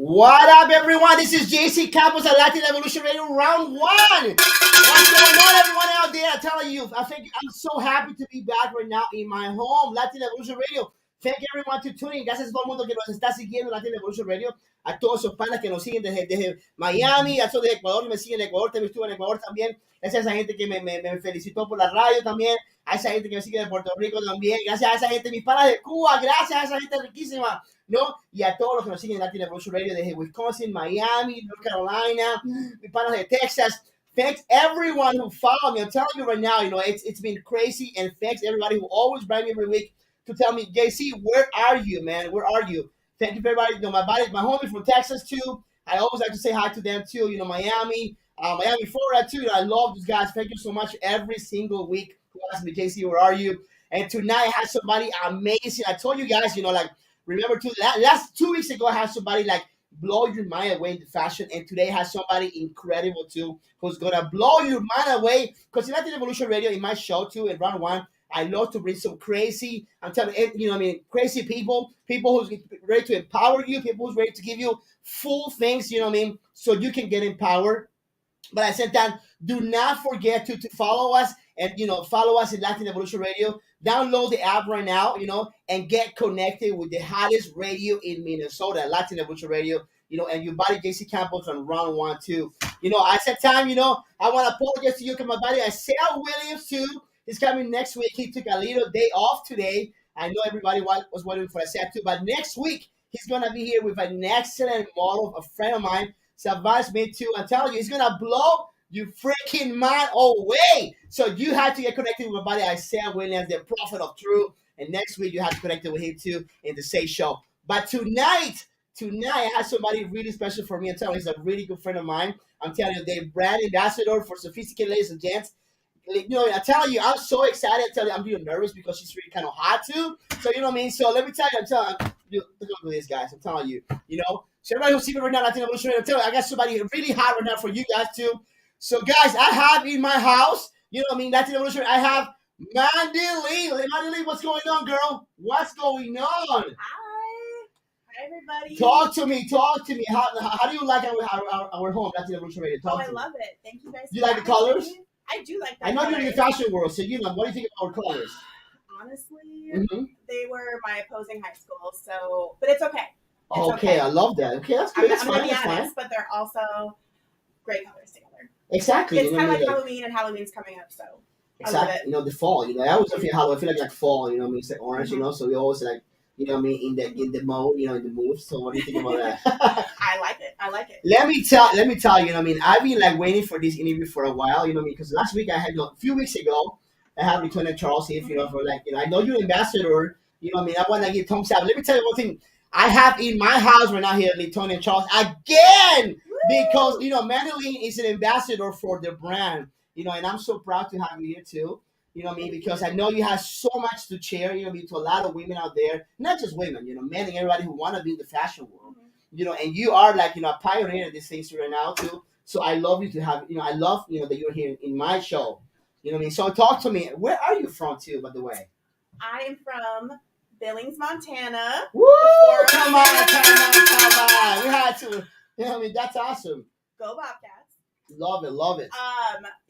What up, everyone? This is JC Campos at Latin Evolution Radio Round 1. What's going on, everyone out there? I'm telling you, I'm so happy to be back right now in my home, Latin Evolution Radio. Thank everyone to tuning. Gracias a todo el mundo que nos está siguiendo en Latin Evolution Radio. A todos esos panas que nos siguen desde Miami, a todos de Ecuador, me siguen en Ecuador, también estuve en Ecuador también. Gracias a esa gente que me felicitó por la radio también. A esa gente que me sigue de Puerto Rico también. Gracias a esa gente, mis panas de Cuba. Gracias a esa gente riquísima. ¿No? Y a todos los que nos siguen en Latin Evolution Radio desde Wisconsin, Miami, North Carolina, mis panas de Texas. Thanks everyone who follow me. I'm telling you right now, it's been crazy. And thanks everybody who always write me every week to tell me, JC, where are you, man? Where are you? Thank you for everybody. My homies from Texas too. I always like to say hi to them too. Miami, Florida too. I love these guys. Thank you so much every single week who asks me, JC, where are you? And tonight I had somebody amazing. I told you guys, remember last 2 weeks ago I had somebody like blow your mind away in the fashion, and today I have somebody incredible too who's gonna blow your mind away. Because in Latin Evolution Radio, in my show too, in round 1, I love to bring some crazy, crazy people who's ready to empower you, people who's ready to give you full things, so you can get empowered. But at the same time, do not forget to follow us and, follow us in Latin Evolution Radio. Download the app right now, and get connected with the hottest radio in Minnesota, Latin Evolution Radio, and your buddy JC Campbell from round 1 too. At that time, I want to apologize to you because my buddy Isaiah Williams too is coming next week. He took a little day off today. I know everybody was waiting for Isaiah too, but next week he's going to be here with an excellent model, a friend of mine, Savas me too. I'm telling you, he's going to blow your freaking mind away. So you have to get connected with my buddy Isaiah Williams, the prophet of truth. And next week you have to connect with him too in the same show. But tonight I have somebody really special for me. I'm telling you, he's a really good friend of mine. I'm telling you, they're brand ambassador for Sophisticated Ladies and Gents. I'm telling you, I'm so excited. I tell you, I'm really nervous because she's really kind of hot too. So you know what I mean. So let me tell you, look at this, guys. I'm telling you, So everybody who's seeing me right now, Latin Evolution, I'm telling you, I got somebody really hot right now for you guys too. So guys, I have in my house, Latin Evolution, I have Mandolin. Mandolin, what's going on, girl? What's going on? Hi, everybody. Talk to me. How do you like our home, Latin Evolution Radio? I love it. Thank you guys. You like the colors? Me. I do like that. I know you're in the fashion world, so what do you think of our colors? Honestly, they were my opposing high school, but it's okay. Okay, I love that. Okay, that's good. I'm going to be honest, but they're also great colors together. Exactly. It's kind of like Halloween, and Halloween's coming up, so exactly. I love it. The fall. I always feel Halloween. I feel like fall. It's like orange. So we always like, in the mode, in the mood. So what do you think about that? I like it. Let me tell you. I've been like waiting for this interview for a while. Because last week a few weeks ago, I had Lieutenant Charles here. For like, I know you're an ambassador. I want to give thumbs up. Let me tell you one thing. I have in my house right now here, Lieutenant Charles again. Because, Mandolin is an ambassador for the brand, and I'm so proud to have you here too, because I know you have so much to share, to a lot of women out there, not just women, men and everybody who want to be in the fashion world, and you are like, a pioneer in these things right now too. So I love you to have, I love, that you're here in my show, So talk to me. Where are you from too, by the way? I am from Billings, Montana. Woo! Come on. We had to. That's awesome. Go Bobcats. Love it.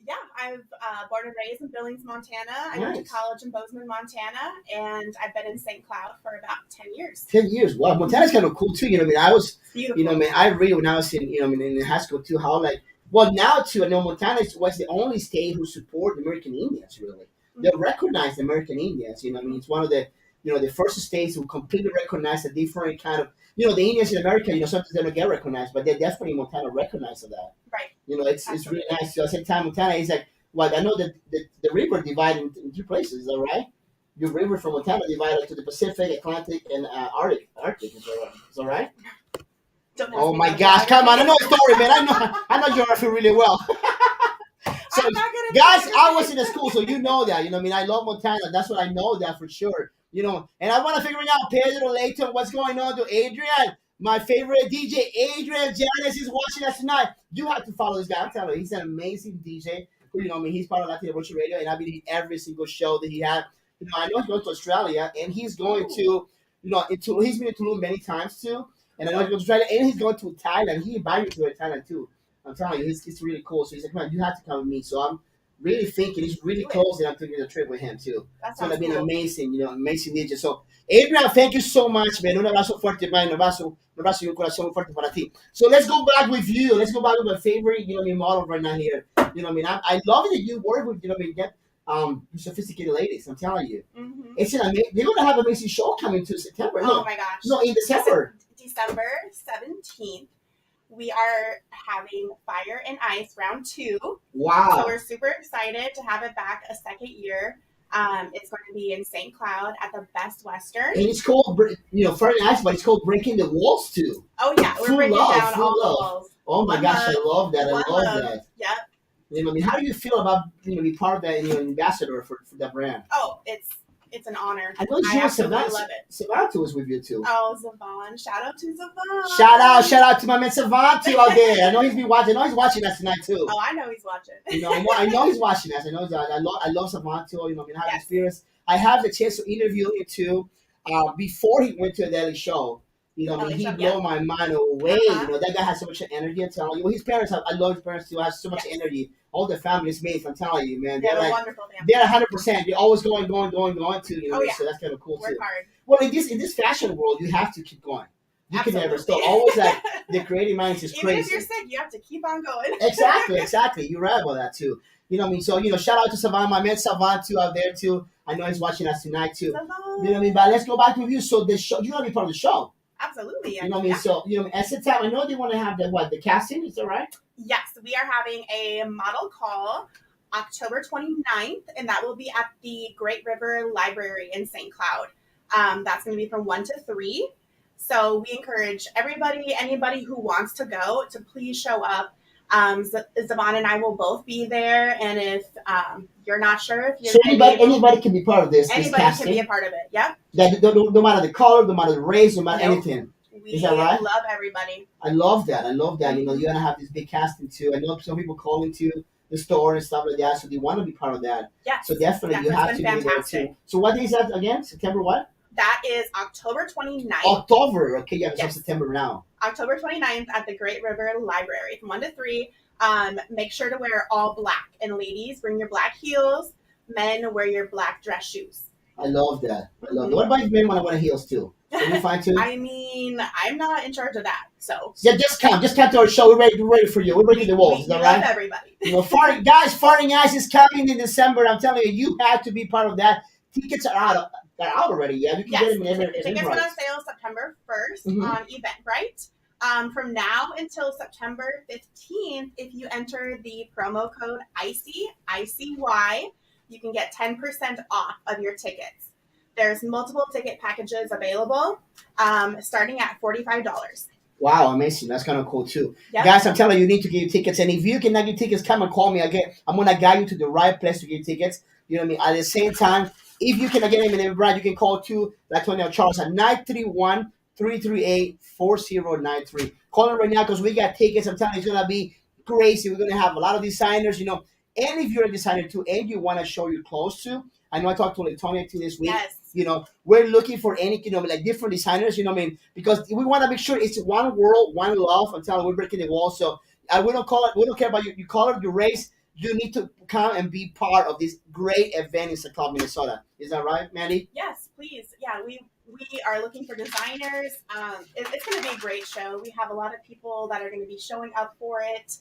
Yeah, I'm born and raised in Billings, Montana. I went to college in Bozeman, Montana, and I've been in St. Cloud for about 10 years. 10 years. Wow, Montana's kind of cool too. I was, beautiful. I really, when I was in, in high school too, how now too, I know Montana was the only state who support American Indians, really. Mm-hmm. They recognize American Indians, it's one of the, the first states who completely recognize a different kind of, the Indians in America, sometimes they don't get recognized, but they definitely in Montana recognize that. Right. It's really nice. So at the same time, Montana is like, I know that the river divided in 2 places, is that right? Your river from Montana divided to the Pacific, Atlantic, and Arctic. Is that right? Oh my gosh, come on. I know a story, man. I know geography really well. So, guys, I was in the school, so you know that. I love Montana. That's what I know that for sure. And I want to figure out Pedro Layton, what's going on to Adrian, my favorite DJ, Adrian Janice is watching us tonight. You have to follow this guy. I'm telling you, he's an amazing DJ. He's part of Latin Evolution Radio, and I've been in every single show that he had. I know he's going to Australia, and he's going to, he's been in Tulum many times too. And I know he's going to Australia, and he's going to Thailand. He invited me to go to Thailand too. I'm telling you, it's really cool. So he's like, man, you have to come with me. So I'm really thinking he's really close, and I'm taking a trip with him too. That It's gonna sounds be an cool. amazing, amazing ninja. So Adrian, thank you so much, man. Un abrazo fuerte, man. Un abrazo y un corazón muy fuerte para ti. So let's go back with you. Let's go back with my favorite, model right now here. You know what I mean? I love that you work with, get sophisticated ladies. I'm telling you, it's an amazing. They're gonna have an amazing show coming to September. Oh my gosh! No, in December. December 17th. We are having Fire and Ice round 2. Wow. So we're super excited to have it back a second year. It's going to be in St. Cloud at the Best Western. And it's called, Fire and Ice, but it's called Breaking the Walls too. Oh yeah, we're breaking down all the walls. Oh my gosh, I love that. I love that. Yep. I mean, how do you feel about be part of that, ambassador for that brand? Oh, it's an honor. I know you absolutely love it. Savantu was with you too. Oh, Savon. Shout out to Savon. Shout out to my man Savantu out there. I know he's watching. I know he's watching us tonight too. Oh, I know he's watching. I know he's watching us. I know I love Savantu. I have experience. I have the chance to interview him too. Before he went to the Daily Show. He blew my mind away. That guy has so much energy. I'm telling you. Well, his parents I love his parents too. Has so much energy. All the family's mates. I'm telling you, man. They're like, wonderful family. They're 100%. They're always going too. Oh, yeah. So that's kind of cool Work too. hard. Well, in this fashion world, you have to keep going. You can never stop. Always the creative mind is crazy. Even if you're sick, you have to keep on going. Exactly. You're right about that too. You know what I mean? So, shout out to Savan, my man Savan too out there too. I know he's watching us tonight too. Savan. You know what I mean? But let's go back to you. So the show, you're gonna be part of the show. Absolutely. You know what I mean? So, at the time, I know they want to have the casting, is that right? Yes, we are having a model call October 29th, and that will be at the Great River Library in St. Cloud. That's going to be from 1 to 3. So we encourage anybody who wants to go to please show up. Zavon and I will both be there, and if you're not sure if you're anybody can be part of this. Anybody can be a part of it. Yep. No matter the color, no matter the race, no matter anything. Is that right? Love everybody. I love that. You're gonna have this big casting too. I know some people call into the store and stuff like that, so they want to be part of that. Yes. So definitely you have to be there too. So what day is that again? September what? That is October 29th. October. Okay, yeah, it's September now. October 29th at the Great River Library from 1 to 3. Make sure to wear all black. And ladies, bring your black heels. Men, wear your black dress shoes. I love that. What about if men want to wear heels too? Can you find too? I mean, I'm not in charge of that, so. Yeah, just come to our show. We're ready for you. We're breaking the walls. Is that right? Love everybody. Farting Ice is coming in December. I'm telling you, you have to be part of that. Tickets are out already. Yeah, you can get them in every tickets went on sale September 1st on Eventbrite. From now until September 15th, if you enter the promo code ICY, you can get 10% off of your tickets. There's multiple ticket packages available, starting at $45. Wow, amazing. That's kind of cool too. Yep. Guys, I'm telling you, you need to get your tickets. And if you cannot get tickets, come and call me again. I'm going to guide you to the right place to get tickets. You know what I mean? At the same time, if you cannot get them in Eventbrite, you can call too, like Toni or Charles, at 931-338-4093. Call them right now because we got tickets. I'm telling you, it's going to be crazy. We're going to have a lot of designers, And if you're a designer too, and you want to show your clothes too, I know I talked to Toni this week. Yes. We're looking for any, different designers, because we want to make sure it's one world, one love. I'm telling you, we're breaking the wall. So we don't care about your color, your race. You need to come and be part of this great event in St. Cloud, Minnesota. Is that right, Mandy? Yes, please. Yeah, we are looking for designers. It's going to be a great show. We have a lot of people that are going to be showing up for it.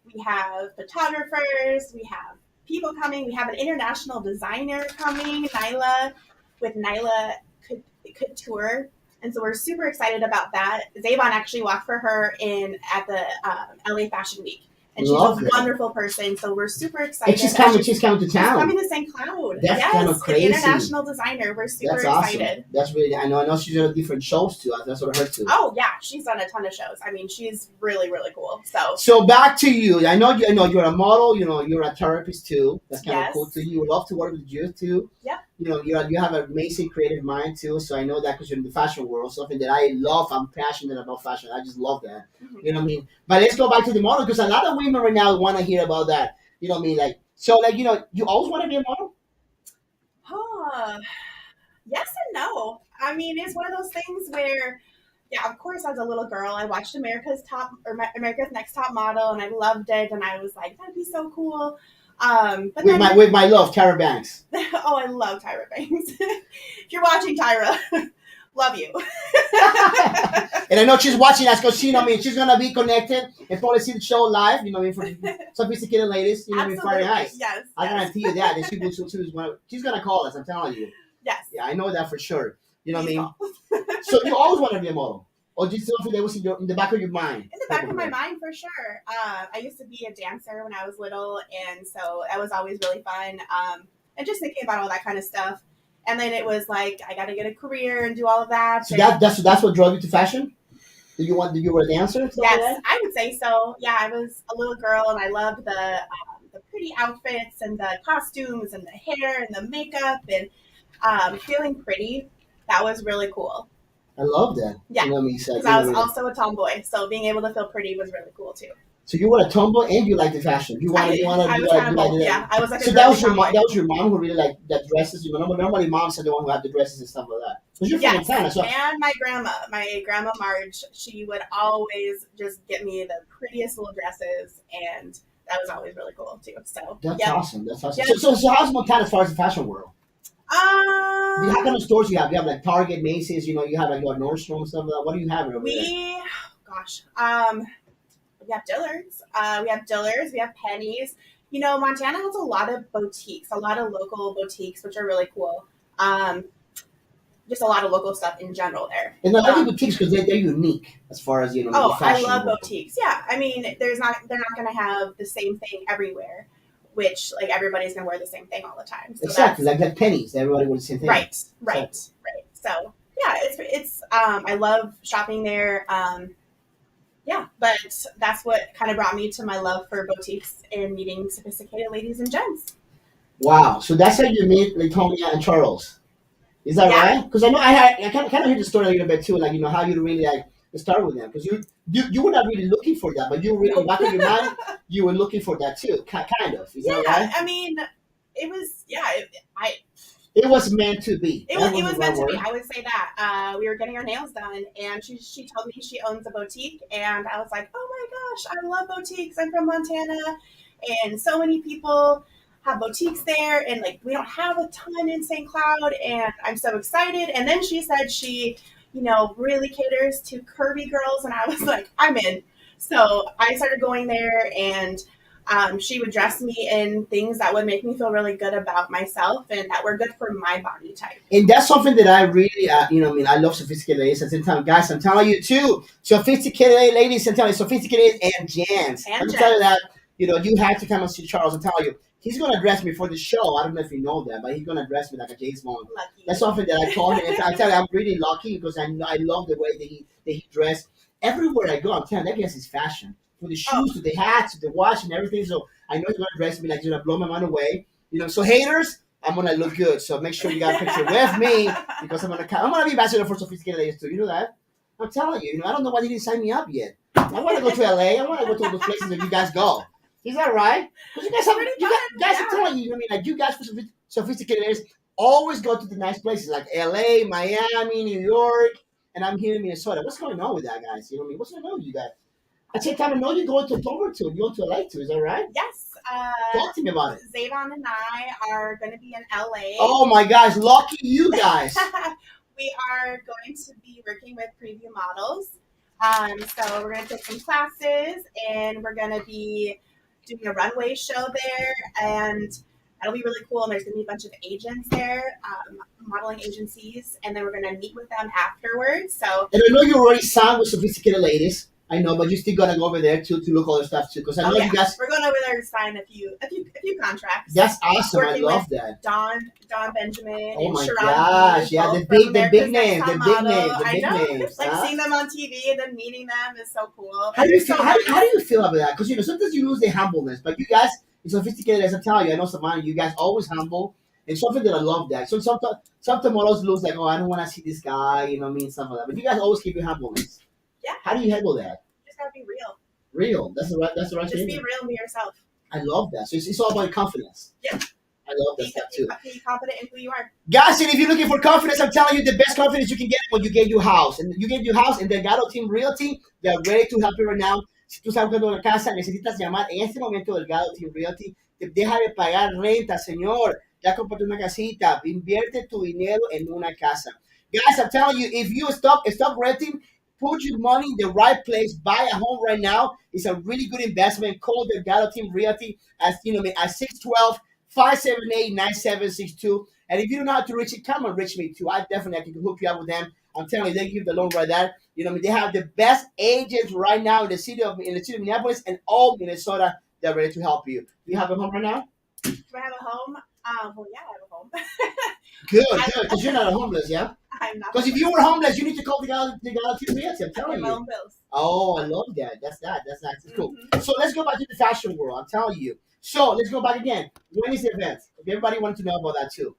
We have photographers. We have people coming. We have an international designer coming, Nyla, with Nyla Couture. And so we're super excited about that. Zavon actually walked for her at the LA Fashion Week. And she's a wonderful person, so we're super excited. And she's coming to town. She's coming to St. Cloud. That's kind of crazy. An international designer. We're super excited. Awesome. That's really. I know she's on different shows too. That's what I heard too. Oh yeah, she's done a ton of shows. I mean, she's really, really cool. So back to you. I know you're a model. You're a therapist too. That's kind of cool too. You would love to work with youth too. Yeah. You have an amazing creative mind too. So I know that because you're in the fashion world, something that I love. I'm passionate about fashion. I just love that. Mm-hmm. You know what I mean? But let's go back to the model because a lot of women right now want to hear about that. You know what I mean? You always want to be a model? Yes and no. I mean, it's one of those things where, yeah, of course, as a little girl, I watched America's Next Top Model, and I loved it, and I was like, that'd be so cool. But With then, my love, Tara Banks. oh, I love Tyra Banks. If you're watching, Tyra, love you. And I know she's watching us because she's gonna be connected and probably see the show live. For sophisticated ladies, Fire Eyes. Yes. I guarantee you that. And she's gonna call us. I'm telling you. Yes. Yeah, I know that for sure. You know what I mean? Please call. So you always wanted to be a model, or just something that was in the back of your mind? In the back of my mind, for sure. I used to be a dancer when I was little, and so that was always really fun. And just thinking about all that kind of stuff. And then it was like, I got to get a career and do all of that. So that's what drove you to fashion? Did you were a dancer? Yes, I would say so. Yeah, I was a little girl, and I loved the pretty outfits and the costumes and the hair and the makeup and feeling pretty. That was really cool. I love that. Yeah, you know what I mean? because I was also a tomboy, so being able to feel pretty was really cool too. So you were a tomboy and you liked the fashion. I was like, so that was your mom. That was your mom who really liked that dresses. Normally moms are the one who have the dresses and stuff like that. So you're from Montana, so. And my grandma Marge, she would always just get me the prettiest little dresses, and that was always really cool too. So that's awesome. That's awesome. Yep. So how's Montana as far as the fashion world? What kind of stores you have? You have like Target, Macy's. You have like your Nordstrom and stuff like that. What do you have over there? We have Dillard's. We have Penny's. Montana has a lot of boutiques, a lot of local boutiques, which are really cool. Just a lot of local stuff in general there. And I like boutiques because they're unique as far as the fashion. I love boutiques. Yeah, I mean, they're not going to have the same thing everywhere, which like everybody's going to wear the same thing all the time. So exactly, like Penny's, everybody wears the same thing. Right. So yeah, it's I love shopping there. Yeah, but that's what kind of brought me to my love for boutiques and meeting sophisticated ladies and gents. Wow, so that's how you meet like Toni and Charles. Is that right? Because I know I kind of heard the story a little bit too, like how you really like start with them, because you were not really looking for that, but you were really back in your mind you were looking for that too, kind of. Is that right? I mean, it was it was meant to be. It was meant to be. I would say that. We were getting our nails done, and she told me she owns a boutique, and I was like, oh my gosh, I love boutiques. I'm from Montana, and so many people have boutiques there, and like we don't have a ton in St. Cloud, and I'm so excited. And then she said she, really caters to curvy girls, and I was like, I'm in. So I started going there, and she would dress me in things that would make me feel really good about myself and that were good for my body type. And that's something that I really, I love sophisticated ladies. At the same time, guys, I'm telling you too, sophisticated ladies, I'm telling you, sophisticated and gents. I'm telling you that, you have to come and see Charles. I'm telling you, he's going to dress me for the show. I don't know if you know that, but he's going to dress me like a James Bond. Lucky. That's something that I told him. I tell you, I'm really lucky because I love the way that he dressed. Everywhere I go, I'm telling you, that guy's his fashion. From the shoes to the hats to the watch and everything. So I know he's going to dress me like he's going to blow my mind away. So haters, I'm going to look good. So make sure you got a picture with me because I'm going to be ambassador for sophisticated ladies too. You know that? I'm telling you, I don't know why they didn't sign me up yet. I want to go to LA. I want to go to all those places that you guys go. Is that right? Because you guys are telling you, you guys for sophisticated ladies always go to the nice places like LA, Miami, New York, and I'm here in Minnesota. What's going on with that, guys? What's going on with you guys? At the same time, I know you're going to October too. You're going to LA too. Is that right? Yes. Talk to me about it. Zavon and I are going to be in LA. Oh my gosh, lucky you guys. We are going to be working with preview models. So we're going to take some classes, and we're going to be doing a runway show there, and that'll be really cool. And there's going to be a bunch of agents there, modeling agencies, and then we're going to meet with them afterwards. So, and I know you already signed with sophisticated ladies. I know, but you still gotta go over there to look all the stuff too, because I know you guys. We're going over there to sign a few contracts. That's awesome. I love that. Don Benjamin. Oh my Sharon gosh! Yeah, the big names. Like seeing them on TV and then meeting them is so cool. How do you feel? How do you feel about that? Because sometimes you lose the humbleness, but you guys, it's sophisticated as I tell you. I know some you guys always humble. And something that I love that. So sometimes models lose like, oh, I don't want to see this guy, stuff like that. But you guys always keep your humbleness. Yeah. How do you handle that? You just gotta be real. Real. That's the right Just be real and be yourself. I love that. So it's all about confidence. Yeah. I love that stuff too. Be confident in who you are. Guys, and if you're looking for confidence, I'm telling you the best confidence you can get when you get your house. And you get your house and Delgado Team Realty, they're ready to help you right now. Si tú estás buscando una casa, necesitas llamar en este momento Delgado Team Realty. Te deja de pagar renta, señor. Ya compraste una casita. Invierte tu dinero en una casa. Guys, I'm telling you, if you stop renting, put your money in the right place. Buy a home right now. It's a really good investment. Call Delgado Team Realty at, at 612 578 9762. And if you don't know how to reach it, come and reach me too. I can hook you up with them. I'm telling you, they give the loan right there. They have the best agents right now in the city of Minneapolis and all Minnesota. They're ready to help you. Do you have a home right now? Do I have a home? Well, yeah, I have a home. Good. Because you're not a homeless, yeah? I'm not. Because if you were homeless, you need to call the Team Realty. I'm telling my you. own bills. Oh, I love that. That's cool. So let's go back to the fashion world. I'm telling you. So let's go back again. When is the event? Everybody wants to know about that too.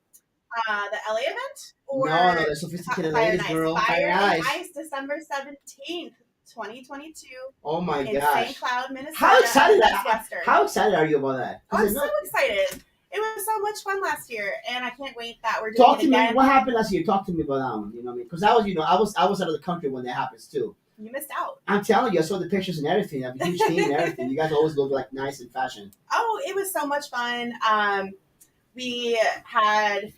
The LA event? Or no, the sophisticated ladies, girl. Fire and Ice, December 17th, 2022. Oh my in gosh. St. Cloud, Minnesota. How excited are you about that? I'm so excited. It was so much fun last year, and I can't wait that we're doing Talk it to again. me. What happened last year? Talk to me about that one. You know what I mean? Because I was out of the country when that happens too. You missed out. I'm telling you, I saw the pictures and everything. I have a huge team and everything. You guys always look like nice in fashion. Oh, it was so much fun. We had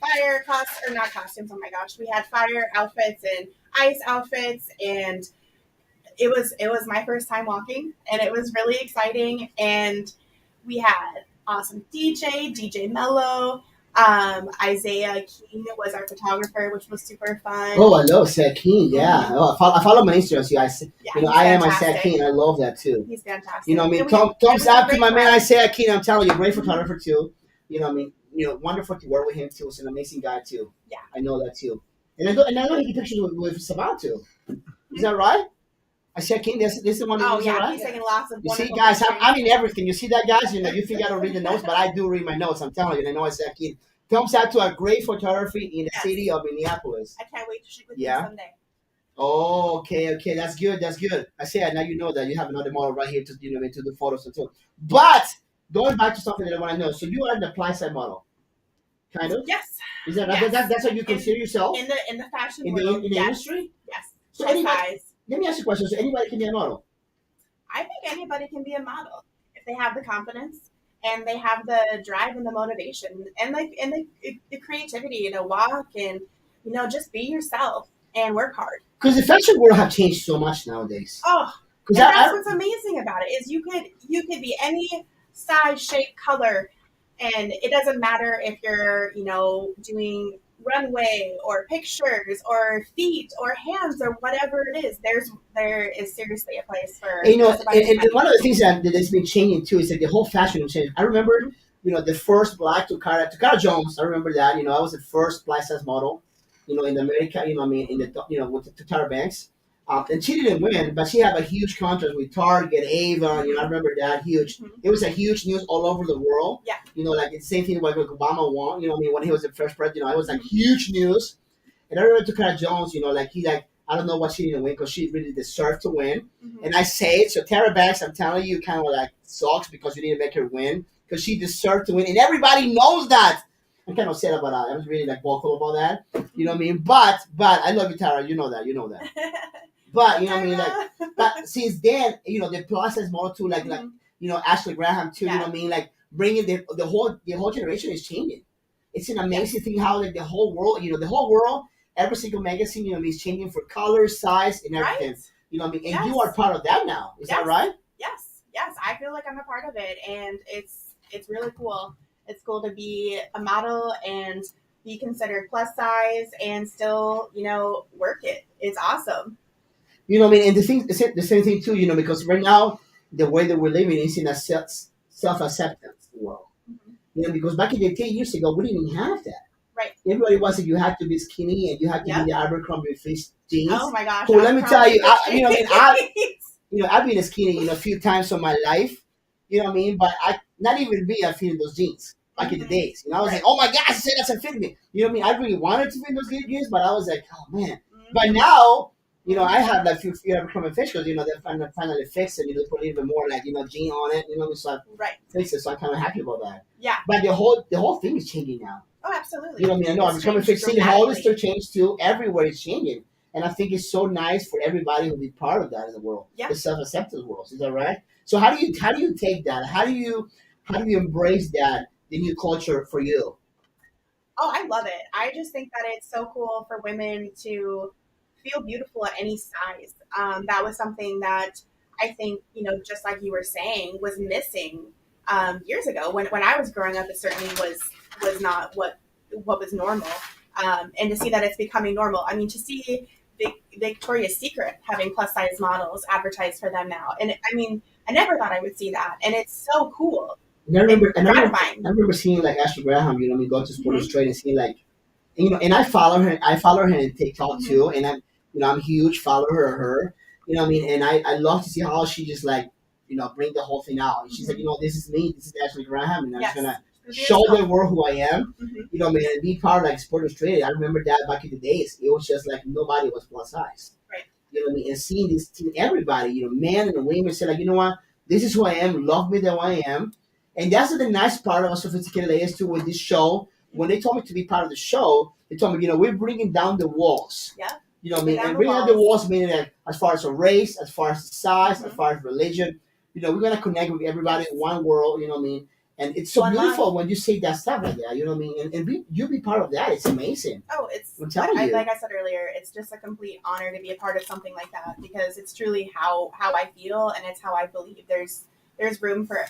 not costumes. Oh my gosh, we had fire outfits and ice outfits, and it was my first time walking, and it was really exciting. And we had awesome DJ Mello. Isaiah King was our photographer, which was super fun. Oh, I love Isaiah King. Yeah, mm-hmm. I follow my Instagram. Yeah, I am Isaiah King. I love that too. He's fantastic. You know what I mean? Thumbs up to my man Isaiah King. I'm telling you, great photographer too. You know what I mean? Wonderful to work with him too. He's an amazing guy too. Yeah, I know that too. And I know he can pictures with Saban too. Is that right? Isaiah King, this is the one. Oh yeah, right? he's taking lots of. You see, guys, I'm in everything. You see that, guys? You think I don't read the notes, but I do read my notes. I'm telling you, I know Isaiah King. Thumbs out to a great photography in the city of Minneapolis. I can't wait to shoot with you someday. Oh, okay, that's good. I say now you know that you have another model right here to to do photos and so. But going back to something that I want to know, so you are the plus size model, kind of. Yes. Is that right? Yes. That's what you consider yourself in the fashion world, in the yes. industry? Yes. So let me ask you a question. So anybody can be a model? I think anybody can be a model if they have the confidence. And they have the drive and the motivation and the creativity to walk and just be yourself and work hard. Because the fashion world have changed so much nowadays. Oh, and that's what's amazing about it is you could be any size, shape, color, and it doesn't matter if you're doing runway or pictures or feet or hands or whatever it is. There is seriously a place for and one of the things that has been changing too is that the whole fashion will change. I remember the first black Takara Jones. I remember that. I was the first plus size model in America. In the with the Tara Banks. And she didn't win, but she had a huge contract with Target, Avon. I remember that huge. Mm-hmm. It was a huge news all over the world. Yeah. Like the same thing like Obama won. When he was the first president, it was like huge news. And I remember Takara Jones. I don't know what she didn't win because she really deserved to win. Mm-hmm. And I say it. So Tara Banks, I'm telling you, kind of sucks because you didn't make her win because she deserved to win, and everybody knows that. I'm kind of sad about that. I was really vocal about that. You know what I mean? But I love you, Tara. You know that. But but since then, the plus size model too, Ashley Graham too, bringing the whole generation is changing. It's an amazing thing how the whole world, every single magazine, is changing for color, size, and everything. Right. And you are part of that now. Is that right? Yes. I feel like I'm a part of it, and it's really cool. It's cool to be a model and be considered plus size and still, work it. It's awesome. And the same thing too, because right now the way that we're living is in a self-acceptance world. Mm-hmm. Because back in the 10 years ago, we didn't have that. Right. Everybody was that you had to be skinny and you had to be the Abercrombie Fitch jeans. Oh my gosh! Well, let me tell you, I've been skinny a few times in my life. But I not even me. I fit in those jeans back in the days. I was like, oh my gosh, I said that's a fit me. I really wanted to fit in those jeans, but I was like, oh man. Mm-hmm. But now. I Mhm. have like few upcoming fish because they finally fixed it. They put a little bit more like gene on it. So I Right. fixed it. So I'm kind of happy about that. Yeah. But the whole thing is changing now. Oh, absolutely. I know I'm It's becoming changed fixed. All this still dramatically. changed too. Everywhere it's changing, and I think it's so nice for everybody to be part of that in the world, Yeah. the self acceptance world. Is that right? So how do you take that? How do you embrace that the new culture for you? Oh, I love it. I just think that it's so cool for women to feel beautiful at any size. That was something that I think, just like you were saying, was missing years ago. When I was growing up, it certainly was not what was normal. And to see that it's becoming normal. I mean, to see Victoria's Secret having plus size models advertised for them now, and I mean, I never thought I would see that, and it's so cool And I and remember, and I remember, I gratifying. remember seeing like Ashley Graham. Me go to Sports Hmm. Trade and seeing like, and I follow her. I follow her in TikTok Hmm. too, and I'm a huge follower of her. And I love to see how she just like, bring the whole thing out. And she's like, Hmm. this is me, this is Ashley Graham, and I'm just Yes, gonna be show yourself. the world who I am. Hmm. And be part of like Sports Trade. I remember that back in the days, it was just like nobody was plus size. Right. And seeing this team, everybody, men and women say like, what, this is who I am, love me the way I am. And that's the nice part of Sophisticated Ladies too with this show. When they told me to be part of the show, they told me, we're bringing down the walls. Yeah. And Down the bringing down the walls. walls meaning that as far as a race, as far as size, as Hmm. far as religion, we're gonna connect with everybody Yes. in one world, And it's so One beautiful love. when you say that stuff like that, you be part of that. It's amazing. Oh, it's I'm telling you. like I said earlier, it's just a complete honor to be a part of something like that because it's truly how I feel and it's how I believe. There's room for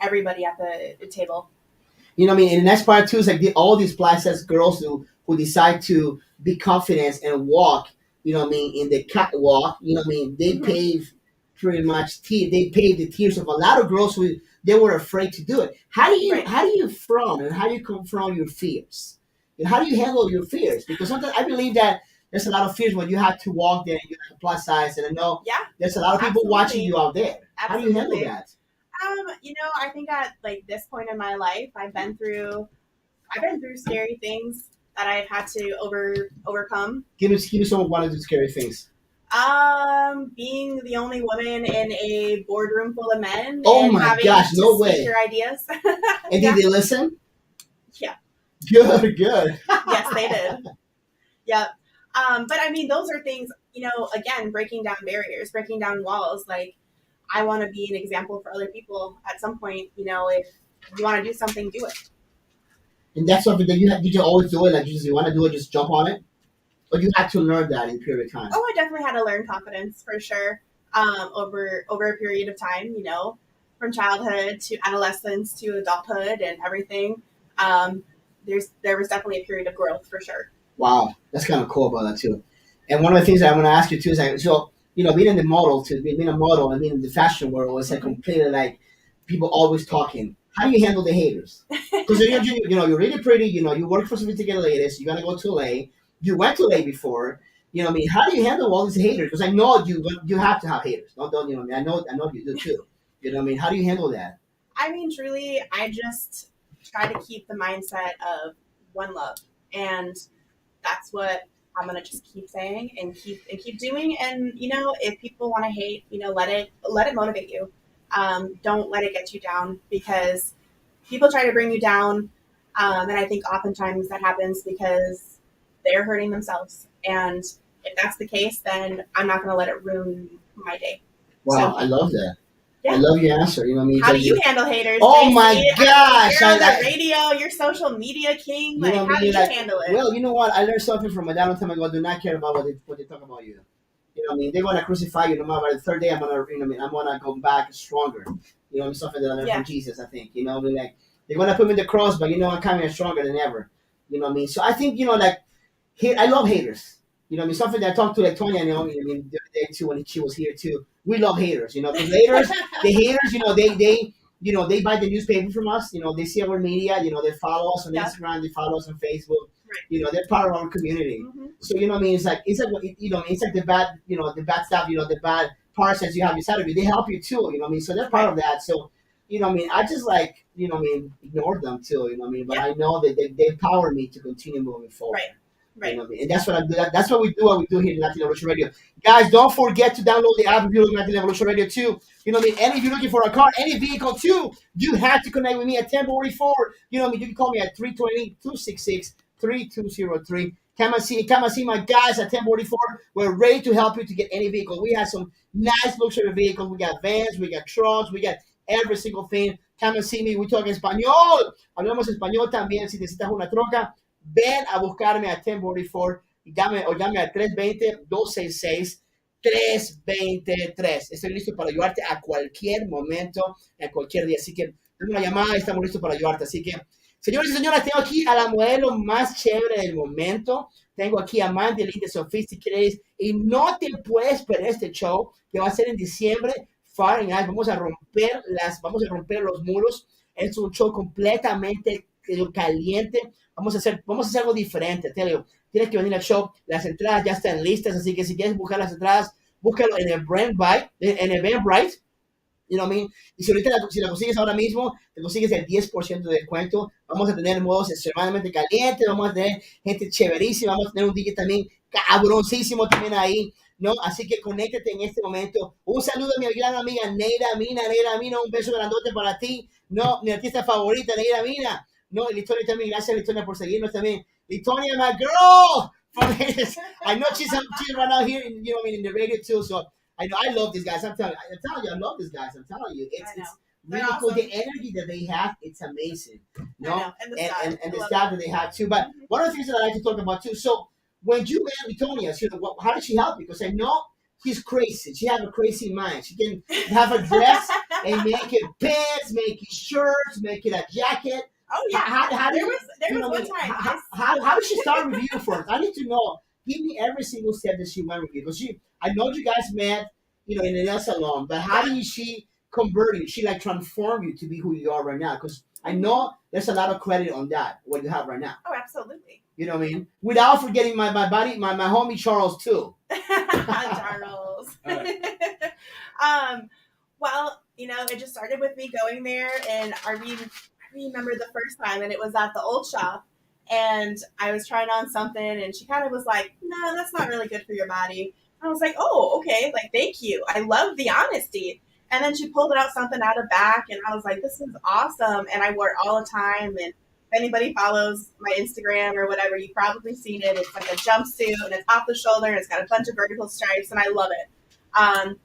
everybody at the table. And the next part too is like all these plus size girls who decide to be confident and walk, in the catwalk, they Hmm. pave pretty much they pave the tears of a lot of girls who they were afraid to do it. Right. How do you from and how do you confront your fears? And how do you handle your fears? Because sometimes I believe that there's a lot of fears when you have to walk there and you're plus size, and I know Yeah. there's a lot of people watching Absolutely. you out there. How do you handle Absolutely. that? I think at like this point in my life, I've been through scary things that I've had to overcome. Give me some of one of the scary things. Being the only woman in a boardroom full of men Oh and my having gosh, to no speak way. your ideas. And Yeah. did they listen? Yeah. Good, good. Yes, they did. Yep. But I mean, those are things, again, breaking down barriers, breaking down walls. Like, I want to be an example for other people at some point. If you want to do something, do it. And that's something that did you always do it? Like, you want to do it, just jump on it? Or you had to learn that in a period of time? Oh, I definitely had to learn confidence for sure. Over a period of time, from childhood to adolescence to adulthood and everything. Um, there was definitely a period of growth for sure. Wow, that's kind of cool about that too. And one of the things that I want to ask you too is like, so being in the model to being a model and being in the fashion world is like Hmm. completely like people always talking. How do you handle the haters? Because you're really pretty. You work for Sophisticated Ladies. You're gonna go to LA. You went to LA before. How do you handle all these haters? Because I know you have to have haters. Don't I know you do too. How do you handle that? I mean, truly, I just try to keep the mindset of one love, and that's what I'm gonna just keep saying and keep doing. And if people want to hate, let it motivate you. Don't let it get you down because people try to bring you down, and I think oftentimes that happens because they're hurting themselves. And if that's the case, then I'm not gonna let it ruin my day. Wow, So I love that. I yeah. love your answer. It's How do like you handle haters, oh JC? my I mean, gosh, you're on the radio, you're social media king. you Like, know what I how do mean? you Like, handle it? well, you know what? I learned something from my dad a long time ago. Do not care about what they talk about you. You know what I mean? They're gonna crucify you no matter. The third day, I'm gonna go back stronger. Something that I learned from Yeah. Jesus. I think. Like they're gonna put me in the cross, but I'm coming stronger than ever. You know what I mean? So I think like I love haters. Something that I talked to like Toni, the other day too when she was here too. We love haters, because the haters, they buy the newspaper from us. They see our media. They follow us on Yeah. Instagram. They follow us on Facebook. Right. They're part of our community. Hmm. So what I mean? It's like it's like the bad, the bad stuff. The bad parts that you have inside of you. They help you too. You know what I mean? So they're part Right. of that. So I just like ignore them too. But Yeah. I know that they empower me to continue moving forward. Right. Right. And that's what I do. That's what we do. What we do here in Latin Evolution Radio, guys. Don't forget to download the app if you're looking at Latin Evolution Radio too. And if you're looking for a car, any vehicle too, you have to connect with me at 1044. You can call me at 320-266-3203. Come and see my guys at 1044. We're ready to help you to get any vehicle. We have some nice luxury vehicles. We got vans, we got trucks, we got every single thing. Come and see me. We talk español. Hablamos español también. Si necesitas una troca, ven a buscarme a 1044 y llame al 320-266-3203. Estoy listo para ayudarte a cualquier momento, a cualquier día. Así que tengo una llamada y estamos listos para ayudarte. Así que, señores y señoras, tengo aquí a la modelo más chévere del momento. Tengo aquí a Mandolin de Selfacceptance y no te puedes perder este show que va a ser en diciembre. Fahrenheit, vamos a romper los muros. Es un show completamente caliente. Vamos a hacer algo diferente. Te digo, tienes que venir al show. Las entradas ya están listas, así que si quieres buscar las entradas, búscalo en el Eventbrite. You know what I mean? Y si la consigues ahora mismo, te consigues el 10% de descuento. Vamos a tener modos extremadamente calientes, vamos a tener gente chéverísima, vamos a tener un DJ también cabroncísimo también ahí, ¿no? Así que conéctate en este momento. Un saludo a mi gran amiga Neira Mina, un beso grandote para ti, ¿no? Mi artista favorita, Neira Mina, ¿no? Litonia también, gracias Litonia por seguirnos también. Litonia, my girl! I know she's right now here, in the radio too, so I love these guys. I'm telling you, I love these guys. I'm telling you, it's really awesome. cool. The energy that they have, it's amazing. No, and the style, and the style that they have too. But one of the things that I like to talk about too. So when you met Litonia, how did she help you? Because I know she's crazy. She has a crazy mind. She can have a dress and make it pants, make it shirts, make it a jacket. Oh yeah. How there was one time. How did she start with you first? I need to know. Give me every single step that she went with you. Because I know you guys met, in a nail salon, but how did she convert you? She transform you to be who you are right now? Because I know there's a lot of credit on that, what you have right now. Oh, absolutely. You know what I mean? Without forgetting my homie Charles too. Charles. Well, it just started with me going there, and I remember the first time, and it was at the old shop. And I was trying on something, and she kind of was like, no, that's not really good for your body. I was like, oh, okay. Thank you. I love the honesty. And then she pulled something out of back, and I was like, this is awesome. And I wore it all the time. And if anybody follows my Instagram or whatever, you've probably seen it. It's like a jumpsuit, and it's off the shoulder, and it's got a bunch of vertical stripes, and I love it. And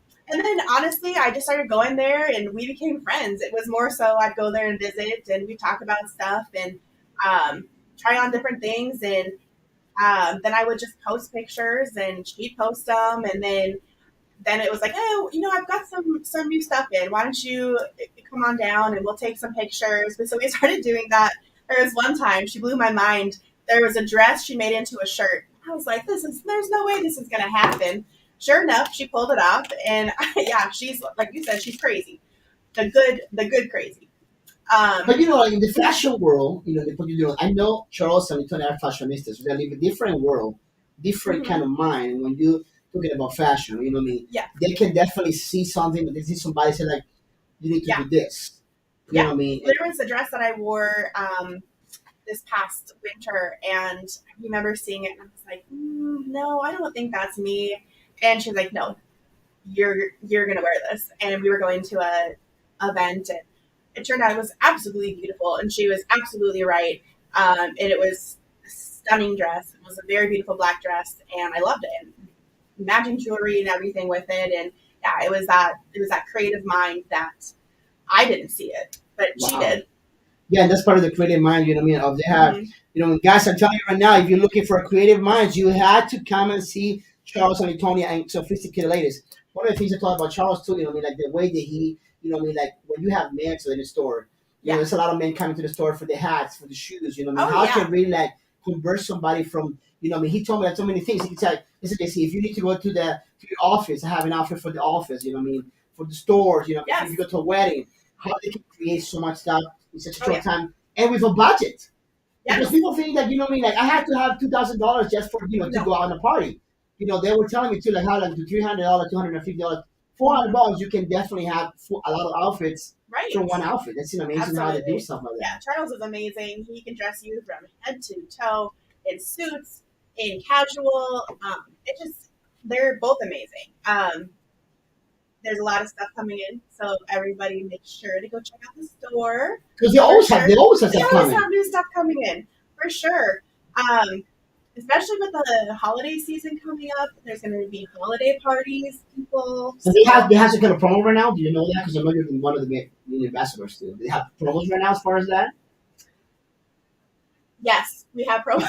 then, honestly, I just started going there, and we became friends. It was more so I'd go there and visit, and we'd talk about stuff, and try on different things, and then I would just post pictures, and she'd post them, and then it was like, oh, I've got some new stuff in. Why don't you come on down and we'll take some pictures? So we started doing that. There was one time she blew my mind. There was a dress she made into a shirt. I was like, there's no way this is going to happen. Sure enough, she pulled it off, and yeah, she's like you said, she's crazy, the good crazy. But in the fashion world, I know Charles and Toni are fashionistas. They live a different world, different kind of mind. And when you're talking about fashion, you know what I mean? Yeah. They can definitely see something, but they see somebody say you need to do this. You know what I mean? There was a dress that I wore this past winter, and I remember seeing it, and I was like, no, I don't think that's me. And she was like, no, you're gonna wear this. And we were going to a event, and it turned out it was absolutely beautiful, and she was absolutely right. And it was a stunning dress. It was a very beautiful black dress, and I loved it. And matching jewelry and everything with it, and yeah, it was that creative mind that I didn't see it, but she did. Yeah, and that's part of the creative mind. You know what I mean? They have, guys, I'm telling you right now, if you're looking for a creative mind, you had to come and see Charles and Toni and Sophisticated Ladies. One of the things I talk about Charles too, the way that he. When you have men in the store, there's a lot of men coming to the store for the hats, for the shoes, how can really convert somebody from, he told me so many things. He could say, listen, if you need to go to your office, I have an outfit for the office, for the stores, if you go to a wedding, how they can create so much stuff in such a short time and with a budget. Yes. Because people think that, I have to have $2,000 just for, to go out on a party. They were telling me too, how to $300, $250. $400, you can definitely have a lot of outfits from one outfit. That's amazing how to do stuff like that. Yeah, Charles is amazing. He can dress you from head to toe in suits, in casual. It just they're both amazing. There's a lot of stuff coming in, so everybody make sure to go check out the store Because for sure. they always have They stuff always coming. have new stuff coming in for sure. Especially with the holiday season coming up, there's going to be holiday parties, people. So they have some kind of promo right now. Do you know that? Because I know you're one of the main ambassadors too. They have promos right now as far as that. Yes, we have promo.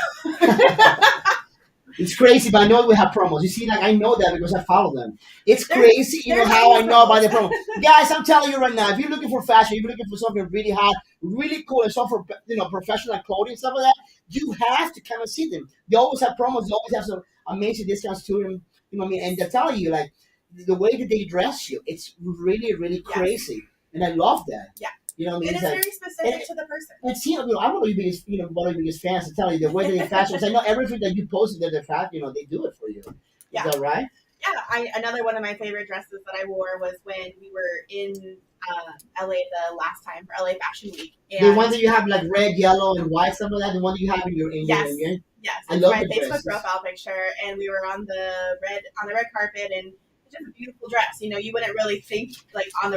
It's crazy, but I know we have promos. You see, like I know that because I follow them. It's There's- crazy, you know there's how I always know about the promos. promo. Guys, I'm telling you right now, if you're looking for fashion, if you're looking for something really hot, really cool, and something for professional clothing stuff like that, you have to come and see them. They always have promos. They always have some amazing discounts to them. You know what I mean? And they're telling you like the way that they dress you, it's really Yes. crazy, and I love that. Yeah. You know what I mean? It It's is like, very specific to the person. and see, I'm one of your biggest, one of your biggest fans. To tell you the way that they fashion. I know everything that you posted that they're fat. They do it for you. Yeah. Is that right? Yeah, another one of my favorite dresses that I wore was when we were in LA the last time for LA Fashion Week. And The one that you have like red, yellow, and white, stuff like that. The one that you have in your Yes. Yes, I it's love my the Facebook dresses. profile picture, and we were on the red carpet, and it's just a beautiful dress. You wouldn't really think like on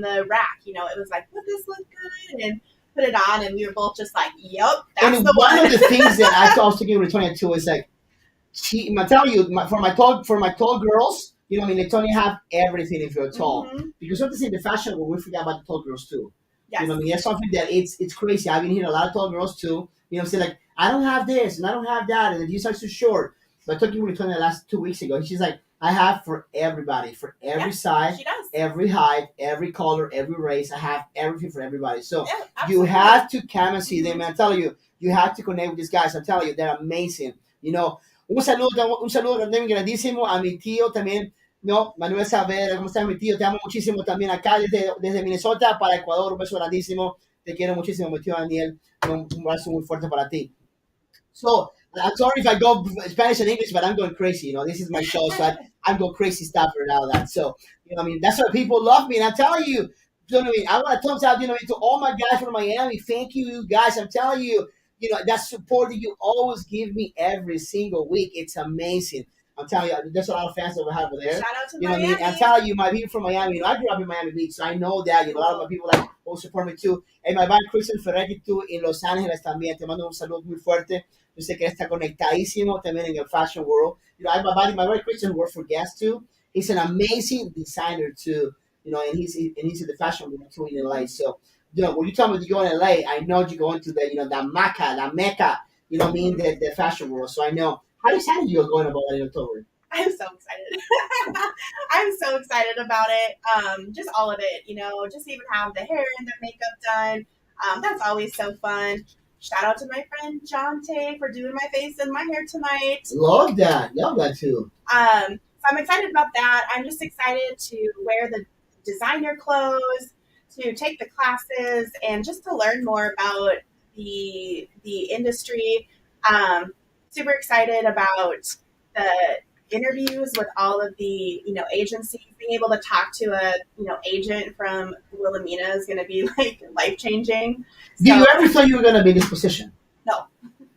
the rack. It was like, would this look good? And put it on, and we were both just like, "Yep, that's And the one one." of the things that I was thinking with Toni too is like, I tell you, for my tall girls, I mean, they Toni have everything if you're tall. Mhm. Because sometimes in the fashion world, we forget about the tall girls too. Yes. You know what I mean? That's something that it's crazy. I've been hearing a lot of tall girls too. Say like, I don't have this and I don't have that, and these are too short. But I talking with Toni the last 2 weeks ago, and she's like, I have for everybody, for every Yeah, size, she does. every height, every color, every race. I have everything for everybody. So Yeah, you absolutely. have to come and see them. And I'm telling you, you have to connect with these guys. I'm telling you, they're amazing. Un saludo también grandísimo a mi tío también, ¿no? Manuel Saavedra, ¿cómo estás, mi tío? Te amo muchísimo también acá desde Minnesota para Ecuador. Un beso grandísimo. Te quiero muchísimo, mi tío Daniel. Un abrazo muy fuerte para ti. So, I'm sorry if I go Spanish and English, but I'm going crazy. This is my show, so I'm going crazy stuff right now. So, I mean, that's why people love me. And I'm telling you, I want to thumbs out, to all my guys from Miami. Thank you, guys. I'm telling you, that support that you always give me every single week. It's amazing. I'm telling you, there's a lot of fans that we have over there. Shout out to You know what I Miami. mean? I'm telling you, my people from Miami. I grew up in Miami Beach, so I know that. A lot of my people also support me too. And my buddy Christian Ferretti too in Los Angeles también. Te mando un saludo muy fuerte. Yo sé que está conectadísimo también in the fashion world. I have my buddy Christian who works for Guess too. He's an amazing designer too. And he's in the fashion world too in LA. So, when you tell me that you go in LA, I know you go into the the Mecca. You know what I mean? The fashion world. So I know. How excited you are going about that in October? I'm so excited. I'm so excited about it. Just all of it, just even have the hair and the makeup done. That's always so fun. Shout out to my friend Jonte for doing my face and my hair tonight. Love that too. So I'm excited about that. I'm just excited to wear the designer clothes, to take the classes, and just to learn more about the industry. Super excited about the interviews with all of the agencies. Being able to talk to a agent from Wilhelmina is going to be like life changing. Did you ever thought you were gonna be in this position? No.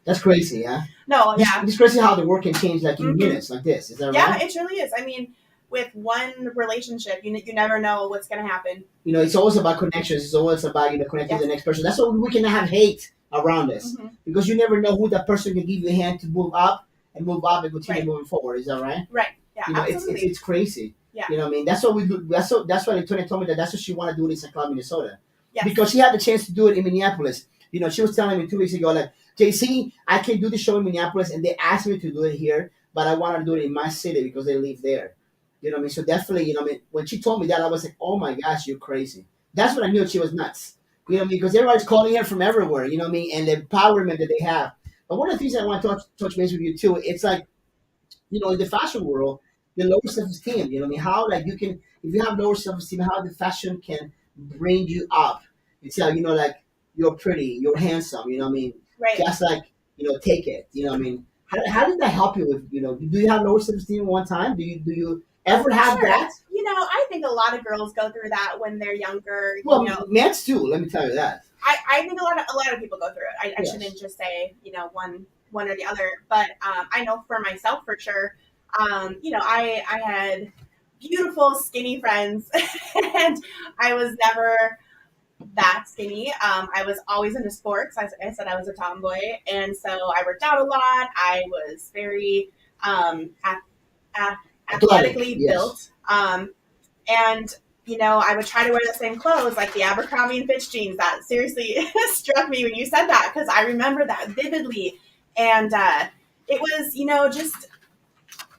That's crazy, yeah. No, yeah. It's crazy how the work can change like in minutes, like this. Is that Yeah, right? it truly is. I mean, with one relationship, you never know what's going to happen. It's always about connections. It's always about connecting to the next person. That's why we cannot have hate around us because you never know who that person can give you a hand to move up and continue moving forward. Is that right? Right. Yeah. Absolutely. It's crazy. Yeah. You know what I mean? That's what we do. That's why Toni told me that's what she wanted to do in St. Cloud, Minnesota. Yes. Because she had the chance to do it in Minneapolis. She was telling me 2 weeks ago, like, JC, I can do the show in Minneapolis, and they asked me to do it here, but I wanted to do it in my city because they live there. You know what I mean? So definitely, when she told me that, I was like, oh my gosh, you're crazy. That's when I knew she was nuts. You know what I mean? Because everybody's calling her from everywhere, you know what I mean? And the empowerment that they have. But one of the things I want to touch base with you too, it's like, in the fashion world, the lower self-esteem, you know what I mean? How, like, you can, if you have lower self-esteem, how the fashion can bring you up. It's like, like, you're pretty, you're handsome, you know what I mean? Right. Just like, take it, you know what I mean? How did that help you with, do you have lower self-esteem one time? Do you ever have that? I think a lot of girls go through that when they're younger. Well, men too, let me tell you that. I think a lot of people go through it. I shouldn't just say, one one or the other. But I know for myself for sure. I had beautiful skinny friends, and I was never that skinny. I was always into sports. I said I was a tomboy, and so I worked out a lot. I was very a- Athletic, athletically yes. built. And I would try to wear the same clothes, like the Abercrombie and Fitch jeans. That seriously struck me when you said that, because I remember that vividly. And it was, just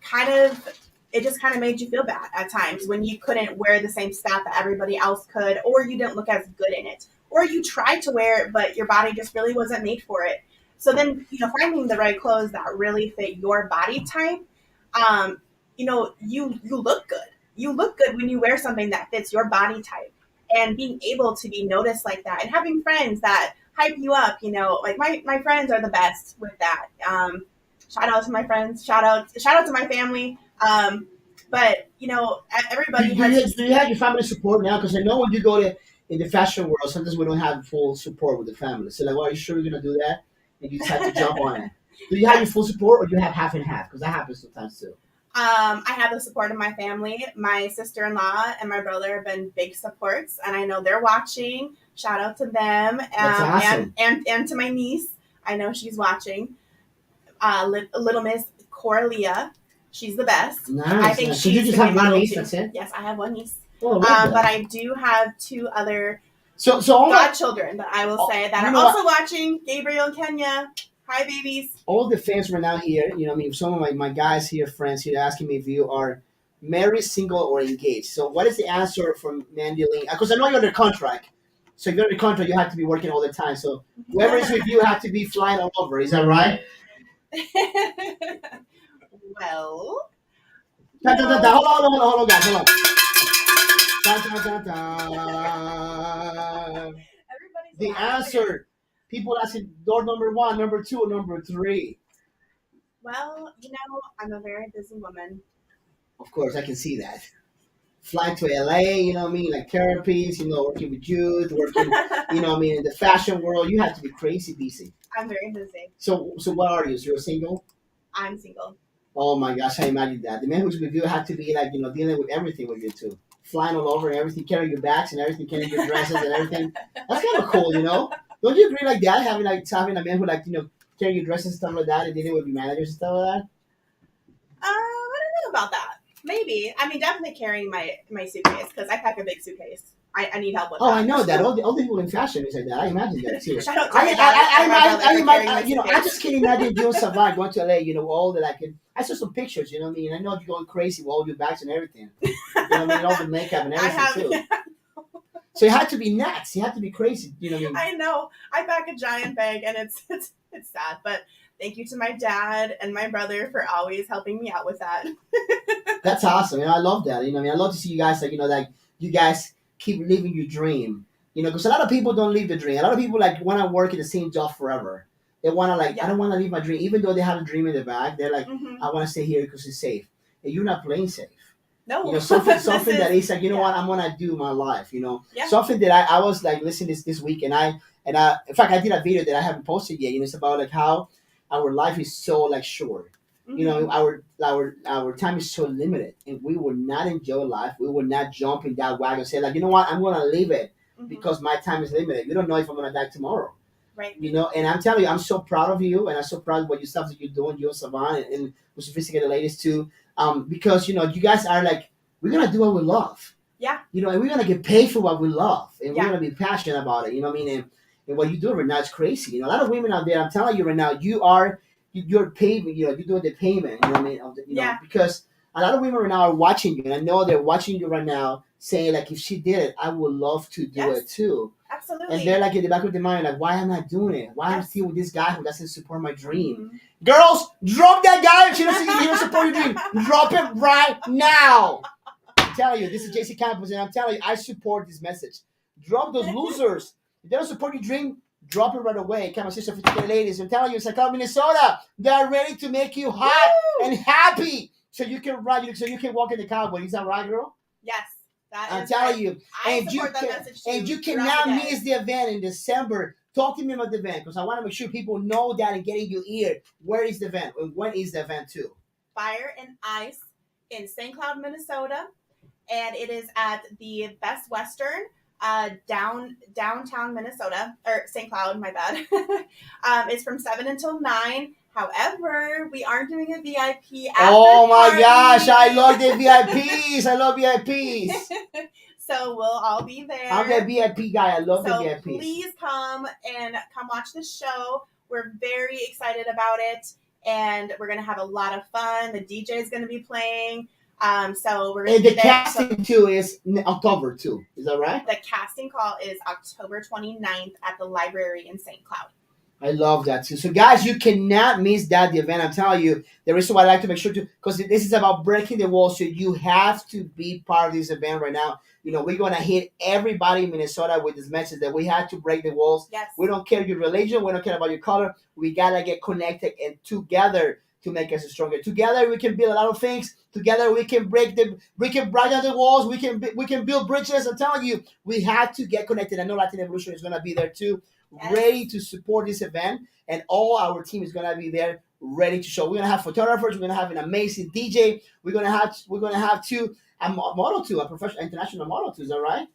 kind of, it just kind of made you feel bad at times when you couldn't wear the same stuff that everybody else could, or you didn't look as good in it, or you tried to wear it, but your body just really wasn't made for it. So then, finding the right clothes that really fit your body type, you look good. You look good when you wear something that fits your body type, and being able to be noticed like that, and having friends that hype you up. Like my friends are the best with that. Shout out to my friends. Shout out to my family. But everybody has Do just. you have your family support now? Because I know when you go to in the fashion world, sometimes we don't have full support with the family. So like, well, are you sure you're gonna do that? And you just have to jump on it. Do you have your Yes. full support, or do you have half and half? Because that happens sometimes too. I have the support of my family. My sister-in-law and my brother have been big supports, and I know they're watching. Shout out to them, That's and awesome. and to my niece. I know she's watching. Little Miss Coralia, she's the best. I Nice, think nice. So you she's just gonna have be one little niece, too. that's it? Yes, I have one niece, Oh, I love but that. I do have two other So all my, godchildren that I will oh, say that you are know what? also watching. Gabriel and Kenya, hi babies. All the fans right now here, you know, I mean, some of my guys here, friends here, asking me if you are married, single, or engaged. So what is the answer from Mandolin? Because I know you're under contract. So if you're under contract, you have to be working all the time. So whoever is with you have to be flying all over. Is that right? Well, Da, da, da, da. no. Hold on, guys, hold on. Da, da, da, da. Everybody's The laughing. answer. People asking door number one, number two, or number three. Well, I'm a very busy woman. Of course, I can see that. Fly to LA, you know what I mean, like therapies, you know, working with youth, working, you know what I mean, in the fashion world, you have to be crazy busy. I'm very busy. So what are you? So you're single? I'm single. Oh my gosh, I imagine that. The man who's with you have to be like, you know, dealing with everything with you too. Flying all over and everything, carrying your bags and everything, carrying your dresses and everything. That's kind of cool, you know? Don't you agree like that? Having a man who like, you know, carrying your dresses and stuff like that and dealing with your managers and stuff like that? I don't know about that. Maybe. I mean, definitely carrying my suitcase, because I pack a big suitcase. I need help with Oh, I that. know that. All the people in fashion is like that. I imagine that too. Shout out to my dad and my brother for carrying my You know, I suitcase. just can't imagine doing Savant going to LA. You know, all that I can. I saw some pictures. You know what I mean? I know you're going crazy with all your bags and everything. You know what I mean? All the makeup and I everything have. too. So you had to be nuts. You had to be crazy. You know what I mean? I know. I pack a giant bag, and it's sad, but thank you to my dad and my brother for always helping me out with that. That's awesome. You know, I love that. You know, what I mean, I love to see you guys like, you know, like you guys keep living your dream. You know, because a lot of people don't live the dream. A lot of people like want to work in the same job forever. They want to like, I Yeah. don't want to leave my dream, even though they have a dream in the back. They're like, Hmm. I want to stay here because it's safe. And you're not playing safe. You No, know, something this something that is is like, you know yeah, what, I'm gonna do my life. You know, yeah. something that I was like listening this week, and I in fact I did a video that I haven't posted yet. You know, it's about like how our life is so like short. You know, Hmm. our time is so limited, and we will not enjoy life. We will not jump in that wagon and say like, you know what, I'm gonna leave it Hmm. because my time is limited. You don't know if I'm gonna die tomorrow. Right. You know, and I'm telling you, I'm so proud of you, and I'm so proud of what you stuff that you're doing, you and Savant, and the sophisticated ladies too. Because you know, you guys are like, we're gonna do what we love. Yeah. You know, and we're gonna get paid for what we love, and we're Yeah. gonna be passionate about it. You know what I mean? And what you do right now is crazy. You know, a lot of women out there. I'm telling you right now, you're payment. You know, you're doing the payment. You know what I mean? You know, Yeah. because a lot of women right now are watching you, and I know they're watching you right now, saying like, if she did it, I would love to do Yes. it too. And Absolutely. they're like in the back of their mind, like, why am I doing it? Why am I Yes. still with this guy who doesn't support my dream? Mhm. Girls, drop that guy if he doesn't support your dream. Drop him right now. I'm telling you, this is JC Campus, and I'm telling you, I support this message. Drop those losers. If they don't support your dream, drop it right away. Come on, sister, 50 ladies. I'm telling you, it's like out Minnesota. They're ready to make you hot Woo! and happy so you can ride, so you can walk in the cowboy. Is that right, girl? Yes, that I'm is telling right. you, I and you support that can, message too. and you Drop cannot it, miss guys. the event in December Talk to me about the event because I want to make sure people know that and getting your ear. Where is the event? And when is the event too? Fire and Ice in St. Cloud, Minnesota, and it is at the Best Western, downtown Minnesota, or St. Cloud. My bad. It's from 7 until 9. However, we are doing a VIP after Oh my party. gosh, I love the VIPs. I love VIPs. So we'll all be there. I'm the VIP guy. I love the VIPs. Please come watch the show. We're very excited about it, and we're gonna have a lot of fun. The DJ is gonna be playing. So we're gonna and be the there. casting too is October too. Is that right? The casting call is October 29th at the library in St. Cloud. I love that too. So guys, you cannot miss that the event. I'm telling you, the reason why I like to make sure to, because this is about breaking the wall. So you have to be part of this event right now. You know, we're gonna hit everybody in Minnesota with this message that we have to break the walls. Yes. We don't care your religion. We don't care about your color. We gotta get connected and together to make us stronger. Together we can build a lot of things. Together we can break down the walls. We can build bridges. I'm telling you, we have to get connected. I know Latin Evolution is gonna be there too. Yes. Ready to support this event, and all our team is gonna be there, ready to show. We're gonna have photographers. We're gonna have an amazing DJ. We're gonna have a model too, a professional international model too. Is that right?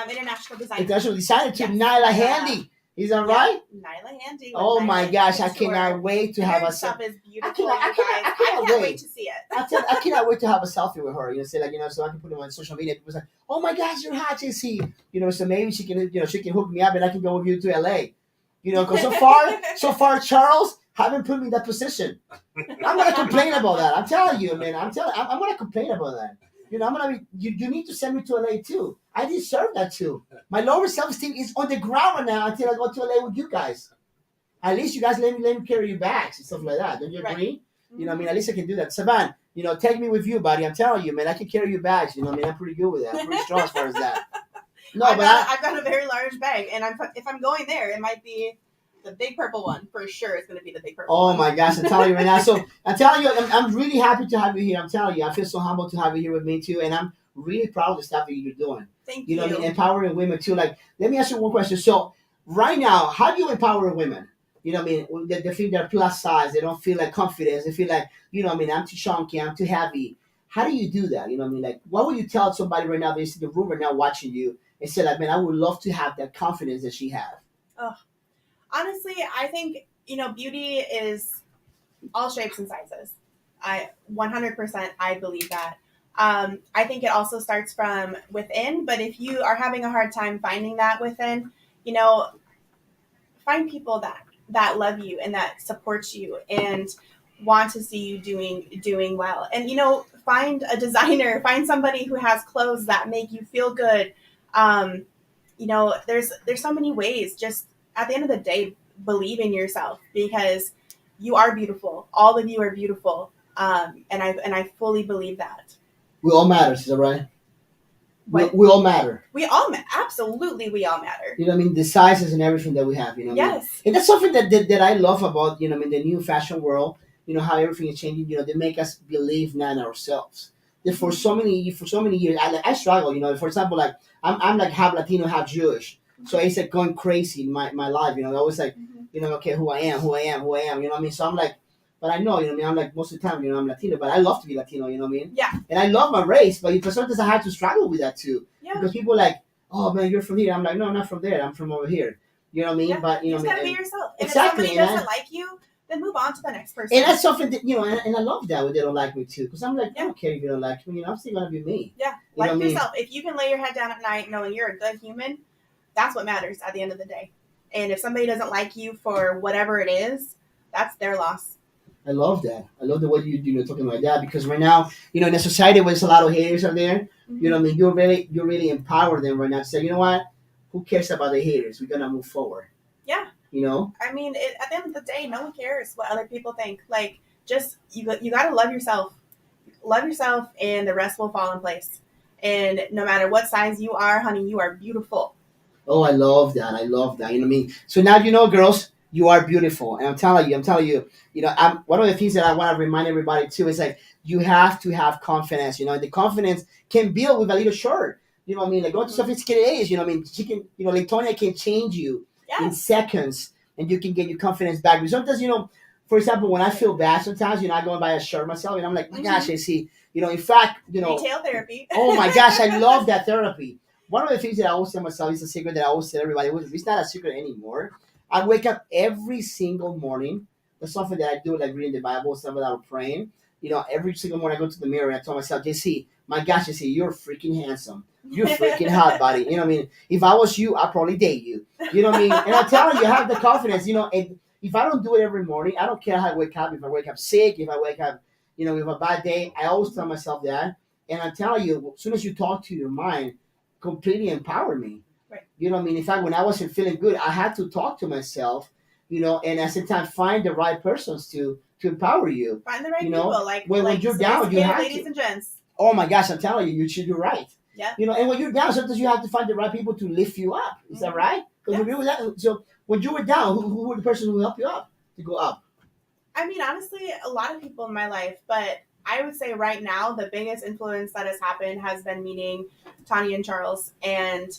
International designer. International designer too. Yes. Nyla Handy. Is that right? Nyla Handy. Oh my gosh, I Tour. cannot wait to have a stuff is beautiful. I can't wait to see it. I cannot wait to have a selfie with her. You know, say like, you know, so I can put it on social media. People say, "Oh my gosh, you're hot, JC." You know, so maybe she can, you know, she can hook me up and I can go with you to LA. You know, because so far, Charles haven't put me in that position. I'm gonna complain about that. I'm telling you, man. I'm gonna complain about that. You know, I'm gonna be. You need to send me to LA too. I deserve that too. My lower self-esteem is on the ground right now until I go to LA with you guys. At least you guys let me carry your bags and stuff like that. Don't you agree? Right. You know, what I mean, at least I can do that. Saban, you know, take me with you, buddy. I'm telling you, man, I can carry your bags. You know, what I mean, I'm pretty good with that. I'm pretty strong as far as that. No, I've got a very large bag, and if I'm going there, it might be the big purple one for sure. It's going to be the big purple. Oh one. My gosh, I'm telling you right now. So I'm telling you, I'm really happy to have you here. I'm telling you, I feel so humbled to have you here with me too, and I'm really proud of the stuff that you're doing. Thank you. You know, what I mean, empowering women too. Like, let me ask you one question. So right now, how do you empower women? You know, what I mean, they feel they're plus size. They don't feel like confidence. They feel like, you know, what I mean, I'm too chunky. I'm too heavy. How do you do that? You know, what I mean, like, what would you tell somebody right now? They see the room right now watching you and say, like, man, I would love to have that confidence that she has. Oh, honestly, I think, you know, beauty is all shapes and sizes. 100% I believe that. I think it also starts from within, but if you are having a hard time finding that within, you know, find people that love you and that support you and want to see you doing well. And, you know, find a designer, find somebody who has clothes that make you feel good. You know, there's so many ways. Just at the end of the day, believe in yourself because you are beautiful. All of you are beautiful. And I fully believe that. We all matter, is that right? We all matter. Absolutely, we all matter. You know what I mean? The sizes and everything that we have, you know what I mean? Yes. And that's something that I love about, you know, I mean, the new fashion world, you know, how everything is changing, you know, they make us believe now in ourselves. That for so many years, I struggle, you know, for example, like, I'm like half Latino, half Jewish. So it's like going crazy in my life, you know, I was like, you know, okay, who I am, you know what I mean? So I'm like, but I know, you know what I mean? I'm like, most of the time, you know, I'm Latino, but I love to be Latino, you know what I mean? Yeah. And I love my race, but sometimes I have to struggle with that too. Yeah. Because people are like, oh man, you're from here. I'm like, no, I'm not from there. I'm from over here. You know what I mean? Yeah. But, you know just what I gotta mean? be yourself. And exactly. if somebody doesn't like you, then move on to the next person. And that's something that, you know, and I love that when they don't like me too. Because I'm like, I don't care if you don't like me. You know, I'm still going to be me. Yeah. You like yourself. I mean? If you can lay your head down at night knowing you're a good human, that's what matters at the end of the day. And if somebody doesn't like you for whatever it is, that's their loss. I love that. I love the way you know talking like that because right now, you know, in a society where there's a lot of haters out there, you know what I mean, you're really empower them right now to say, you know what, who cares about the haters? We're gonna move forward. Yeah. You know. I mean, at the end of the day, no one cares what other people think. Like, just you gotta love yourself, and the rest will fall in place. And no matter what size you are, honey, you are beautiful. Oh, I love that. You know what I mean. So now you know, girls. You are beautiful, and I'm telling you, you know, one of the things that I want to remind everybody too is like you have to have confidence, you know, and the confidence can build with a little shirt, you know what I mean, like go to sophisticated age, you know what I mean, she can, you know, like Toni can change you in Yes. seconds, and you can get your confidence back. But sometimes, for example, when I feel bad, sometimes, I go and buy a shirt myself, and I'm like, my gosh, I see, in fact, Retail therapy. oh my gosh, I love that therapy. One of the things that I always tell myself is a secret that I always tell everybody. It's not a secret anymore. I wake up every single morning. That's something that I do, like reading the Bible, something that I'm praying. Every single morning I go to the mirror and I tell myself, JC, my gosh, JC, you're freaking handsome. You're freaking hot, buddy. You know what I mean? If I was you, I'd probably date you. You know what I mean? And I'm telling you, have the confidence, and if I don't do it every morning, I don't care how I wake up. If I wake up sick, if I wake up, with a bad day, I always tell myself that. And I tell you, as soon as you talk to your mind, completely empower me. Right. You know what I mean? In fact, when I wasn't feeling good, I had to talk to myself, and at the same time find the right persons to empower you. Find the right You know, people. Like when you're down, you sophisticated have ladies to. and gents. Oh my gosh, I'm telling you, you should do right. Yeah. And when you're down, sometimes you have to find the right people to lift you up. Is that right? Because so when you were down, who were the person who helped you up to go up? I mean, honestly, a lot of people in my life, but I would say right now the biggest influence that has happened has been meeting Toni and Charles and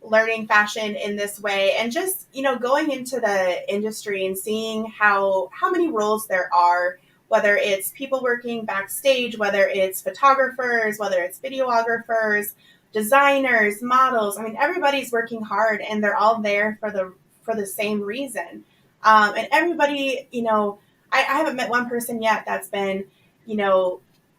learning fashion in this way, and just going into the industry and seeing how many roles there are, whether it's people working backstage, whether it's photographers, whether it's videographers, designers, models. I mean, everybody's working hard and they're all there for the same reason. And everybody, I haven't met one person yet that's been,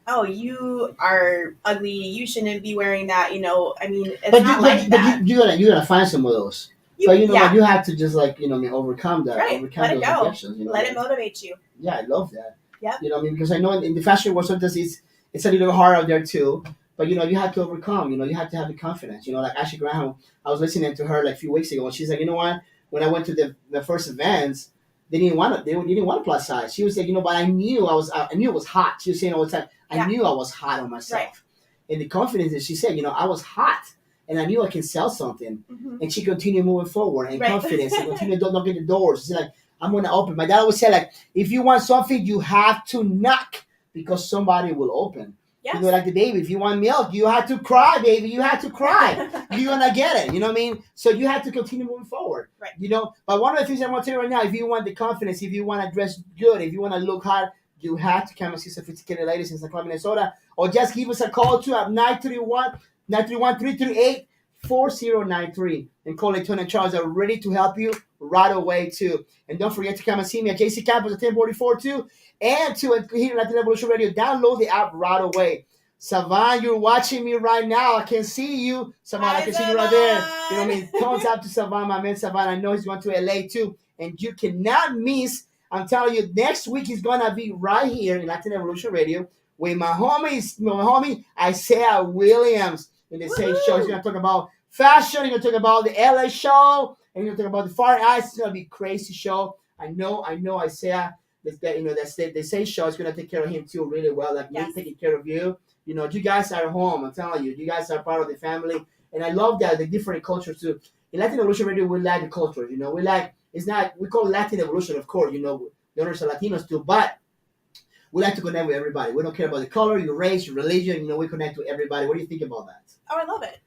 oh, you are ugly, you shouldn't be wearing that. I mean, it's not like that. But you gotta find some of those. But you have to just overcome that, right. overcome Let it those go. objections. Let it motivate you. Yeah, I love that. Yep. You know what I mean? Because I know in the fashion world sometimes it's a little hard out there too. But you have to overcome. You have to have the confidence. Like Ashley Graham, I was listening to her like a few weeks ago, and she's like, you know what? When I went to the first events, they didn't want plus size. She was like, but I knew I knew it was hot. She was saying all the time, I knew I was hot on myself. Right. And the confidence that she said, I was hot, and I knew I can sell something. Mm-hmm. And she continued moving forward and right. confidence and continued knocking the doors. She's like, I'm gonna open. My dad always said, like, if you want something, you have to knock because somebody will open. Yes. Like the baby, if you want milk, you have to cry, baby. You have to cry. You're gonna get it. You know what I mean? So you have to continue moving forward. Right. But one of the things I want to tell you right now, if you want the confidence, if you want to dress good, if you want to look hot, you have to come and see Sophisticated Ladies in St. Cloud, Minnesota, or just give us a call to at 931-338-4093 and call it. Toni and Charles are ready to help you right away too. And don't forget to come and see me at JC Campus at 1044 too. And to here at Latin Evolution Radio, download the app right away. Savan, you're watching me right now. I can see you. Savan, I can see you right there. You know what I mean? Thumbs up to Savan, my man Savan. I know he's going to LA too. And you cannot miss, I'm telling you, next week he's going to be right here in Latin Evolution Radio with my homie Isaiah Williams in the same show. He's going to talk about fashion. He's going to talk about the LA show. And he's going to talk about the Far East. It's going to be a crazy show. I know Isaiah. The same show is going to take care of him too really well. Like me taking care of you. You guys are home. I'm telling you, you guys are part of the family. And I love that, the different cultures too. In Latin Evolution Radio, we like the culture. We like, we call it Latin Evolution, of course. The owners are Latinos too. But we like to connect with everybody. We don't care about the color, your race, your religion. We connect with everybody. What do you think about that? Oh, I love it.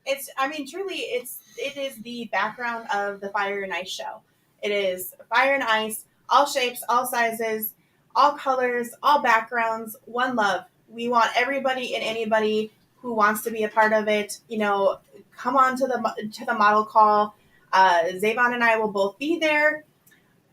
Truly, it is the background of the Fire and Ice show. It is Fire and Ice, all shapes, all sizes, all colors, all backgrounds, one love. We want everybody and anybody who wants to be a part of it, come on to the model call. Zavon and I will both be there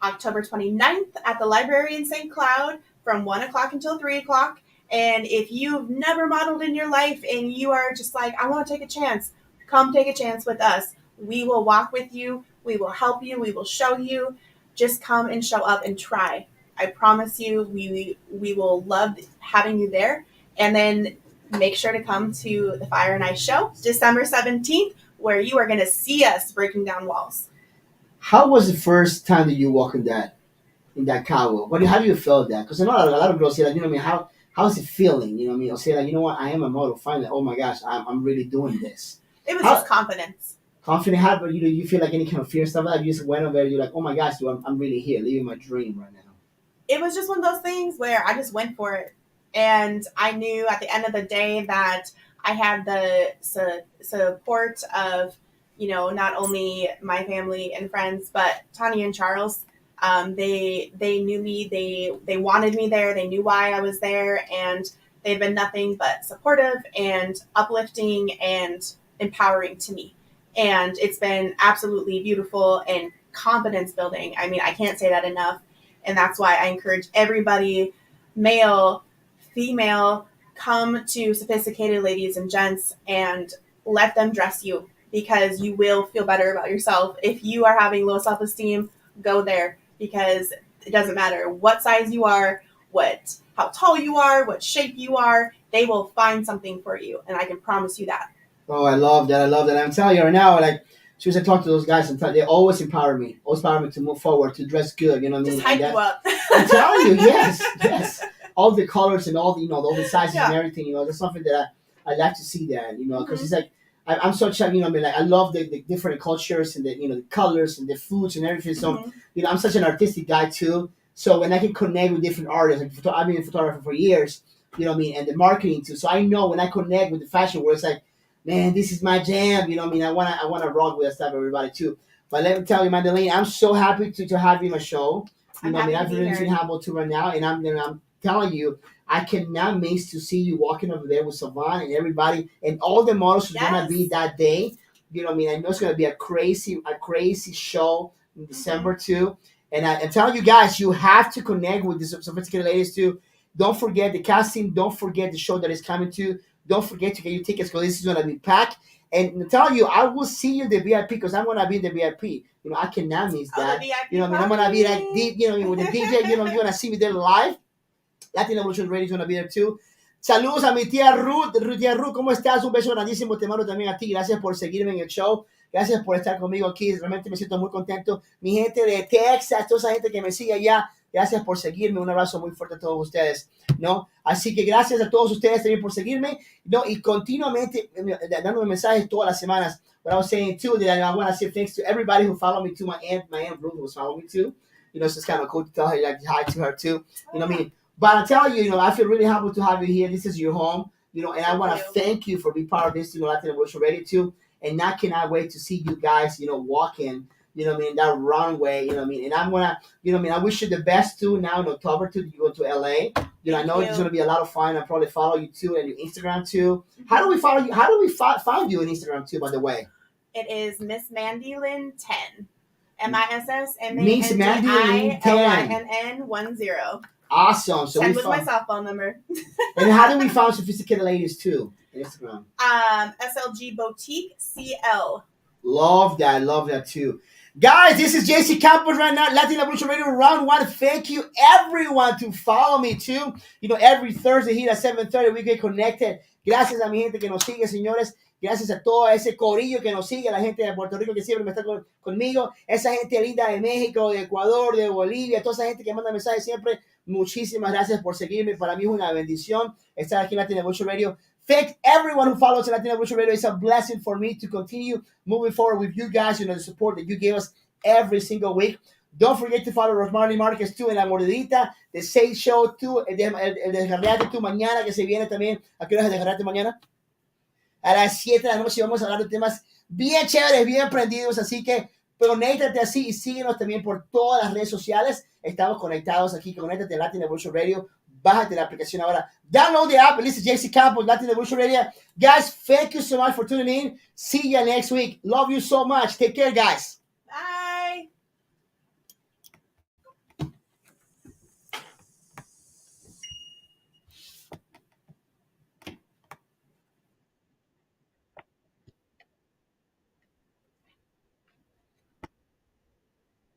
October 29th at the library in St. Cloud from 1 o'clock until 3 o'clock. And if you've never modeled in your life and you are just like, I want to take a chance, come take a chance with us. We will walk with you. We will help you. We will show you. Just come and show up and try. I promise you, we will love having you there. And then make sure to come to the Fire and Ice show, December 17th, where you are going to see us breaking down walls. How was the first time that you walked in that cowl? How do you feel that? Because I know a lot of girls say, like, how's it feeling? Or say, like, I am a model. Finally, oh my gosh, I'm really doing this. It was just confidence. Confident, how, but you feel like any kind of fear stuff like that? You just went over there, you're like, oh my gosh, dude, I'm really here, living my dream right now. It was just one of those things where I just went for it. And I knew at the end of the day that I had the support of not only my family and friends, but Toni and Charles. They knew me. They wanted me there. They knew why I was there, and they've been nothing but supportive and uplifting and empowering to me. And it's been absolutely beautiful and confidence building. I mean, I can't say that enough. And that's why I encourage everybody, male, female, come to Sophisticated Ladies and Gents and let them dress you, because you will feel better about yourself. If you are having low self-esteem, go there, because it doesn't matter what size you are, how tall you are, what shape you are, they will find something for you, and I can promise you that. Oh, I love that. I love that. I'm telling you right now, like, as soon as I talk to those guys, they always empower me to move forward, to dress good. You know what I Just mean? hype you up. I'm telling you, yes, yes. All the colors and all the, all the sizes and Yeah. everything. That's something that I like to see that. Because Mhm. it's like I'm such a, I mean, like, I love the different cultures and the, the colors and the foods and everything. So Mhm. I'm such an artistic guy too. So when I can connect with different artists, like I've been a photographer for years. You know what I mean, and the marketing too. So I know when I connect with the fashion world, it's like, man, this is my jam. You know what I mean? I wanna rock with that stuff, everybody too. But let me tell you, Mandolin, I'm so happy to have you on my show. I'm I mean, happy to I've be really seen here. Humble too right now, and I'm telling you, I cannot miss to see you walking over there with Savan and everybody and all the models who's gonna be Yes. that day. You know what I mean? I know it's gonna be a crazy show in December too. And I'm telling you guys, you have to connect with the Sophisticated Ladies too. Don't forget the casting. Don't forget the show that is coming to. Don't forget to get your tickets, because this is gonna be packed. And I'm telling you, I will see you in the VIP, because I'm gonna be in the VIP. I cannot miss Oh, the that. You know VIP what I mean? I'm gonna be like, party. with the DJ. You're gonna see me there live. Latin Evolution Radio is gonna be there too. Saludos a mi tía Ruth. Tía Ruth, ¿cómo estás? Un beso grandísimo. Te mando también a ti. Gracias por seguirme en el show. Gracias por estar conmigo aquí. Realmente me siento muy contento. Mi gente de Texas, toda esa gente que me sigue allá, gracias por seguirme. Un abrazo muy fuerte a todos ustedes, ¿no? Así que gracias a todos ustedes también por seguirme, ¿no? Y continuamente dándome mensajes todas las semanas. But I was saying too that I want to say thanks to everybody who followed me too. My aunt Ruth was following me too. It's just kind of cool to tell her, like, hi to her too. You know what I mean? But I tell you, I feel really happy to have you here. This is your home, and I want to thank you for being part of this, Latin Evolution Radio too. And I cannot wait to see you guys, walking, that runway, And I'm gonna, I wish you the best too. Now in October too, you go to LA. I know it's gonna be a lot of fun. I'll probably follow you too and your Instagram too. How do we follow you? How do we find you on Instagram too? By the way, It is Miss Mandolin 10. MISSMANDILIN Miss Mandolin 10. 10. Awesome. So 10 was my cell phone number. And how do we find Sophisticated Ladies too? Instagram. SLG Boutique CL. Love that too. Guys, this is JC Campos right now, Latin Evolution Radio Round 1. Thank you everyone to follow me too. Every Thursday here at 7:30 we get connected. Gracias a mi gente que nos sigue, señores. Gracias a todo ese corillo que nos sigue, la gente de Puerto Rico que siempre me está conmigo, esa gente linda de México, de Ecuador, de Bolivia, toda esa gente que manda mensajes siempre. Muchísimas gracias por seguirme. Para mí es una bendición estar aquí en Latin Evolution Radio. Thank everyone who follows Latin Evolution Radio. It's a blessing for me to continue moving forward with you guys, the support that you give us every single week. Don't forget to follow Rosmarly Marquez too en La Mordidita, The Sage Show too, el Desgarreate tú mañana, que se viene también. ¿A qué hora es el Desgarreate mañana? A las 7 de la noche vamos a hablar de temas bien chéveres, bien prendidos, así que conéctate así y síguenos también por todas las redes sociales. Estamos conectados aquí, conéctate a Latin Evolution Radio. Bájate la aplicación ahora. Download the app. This is JC Campos, Latin Evolution Radio. Guys, thank you so much for tuning in. See you next week. Love you so much. Take care, guys.